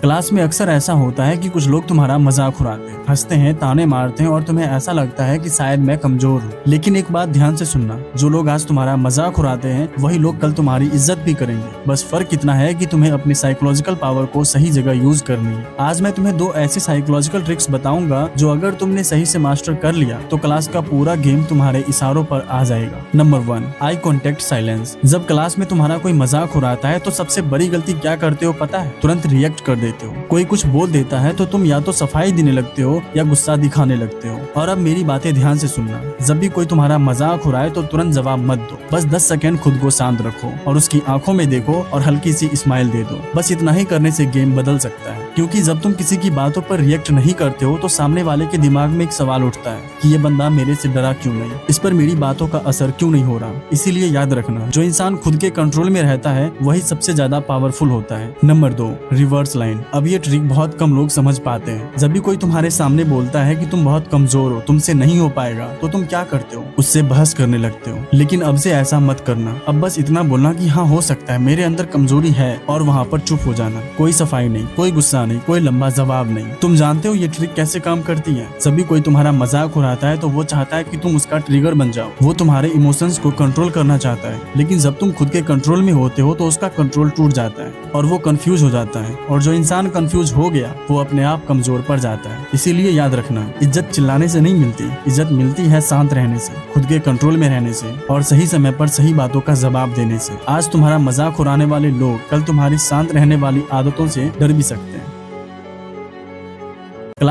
Class में अक्सर ऐसा होता है कि कुछ लोग तुम्हारा मजाक उड़ाते हैं, हंसते हैं, ताने मारते हैं और तुम्हें ऐसा लगता है कि शायद मैं कमजोर हूँ। लेकिन एक बात ध्यान से सुनना, जो लोग आज तुम्हारा मजाक उड़ाते हैं वही लोग कल तुम्हारी इज्जत भी करेंगे। बस फर्क इतना है कि तुम्हें अपनी साइकोलॉजिकल पावर को सही जगह यूज करनी है। आज मैं तुम्हें 2 ऐसे साइकोलॉजिकल ट्रिक्स बताऊंगा जो अगर तुमने सही से मास्टर कर लिया तो क्लास का पूरा गेम तुम्हारे इशारों पर आ जाएगा। Number 1, eye contact silence. जब क्लास में तुम्हारा कोई मजाक उड़ाता है तो सबसे बड़ी गलती क्या करते हो पता है? तुरंत रिएक्ट कर देते हो। कोई कुछ बोल देता है तो तुम या तो सफाई देने लगते हो या गुस्सा दिखाने लगते हो। और अब मेरी बातें ध्यान से सुनना, जब भी कोई तुम्हारा मजाक उड़ाए तो तुरंत जवाब मत दो। बस 10 सेकंड खुद को शांत रखो और उसकी आंखों में देखो और हल्की सी स्माइल दे दो। बस इतना ही करने से गेम बदल सकता है, क्योंकि जब तुम किसी की बातों पर रिएक्ट नहीं करते हो तो सामने वाले के दिमाग में एक सवाल उठता है कि ये बंदा मेरे से डरा क्यों नहीं, इस पर मेरी बातों का असर क्यों नहीं हो रहा। इसीलिए याद रखना, जो इंसान खुद के कंट्रोल में रहता है वही सबसे ज्यादा पावरफुल होता है। Number 2, reverse line. अब ये ट्रिक बहुत कम लोग समझ पाते हैं। जब भी कोई तुम्हारे सामने बोलता है कि तुम बहुत कमजोर हो, तुमसे नहीं हो पाएगा, तो तुम क्या करते हो? उससे बहस करने लगते हो। लेकिन अब से ऐसा मत करना। अब बस इतना बोलना कि हाँ हो सकता है मेरे अंदर कमजोरी है, और वहाँ पर चुप हो जाना। कोई सफाई नहीं, कोई गुस्सा नहीं, कोई लंबा जवाब नहीं। तुम जानते हो ये ट्रिक कैसे काम करती है? जब भी कोई तुम्हारा मजाक उड़ाता है तो वो चाहता है कि तुम उसका ट्रिगर बन जाओ। वो तुम्हारे इमोशंस को कंट्रोल करना चाहता है, लेकिन जब तुम खुद के कंट्रोल में होते हो तो उसका कंट्रोल टूट जाता है और वो कंफ्यूज हो जाता है। और जो इंसान कंफ्यूज हो गया वो अपने आप कमजोर पड़ जाता है। इसीलिए याद रखना, इज्जत चिल्लाने से नहीं मिलती, इज्जत मिलती है शांत रहने से, खुद के कंट्रोल में रहने से और सही समय पर सही बातों का जवाब देने से। आज तुम्हारा मजाक उड़ाने वाले लोग कल तुम्हारी शांत रहने वाली आदतों से डर भी सकते हैं।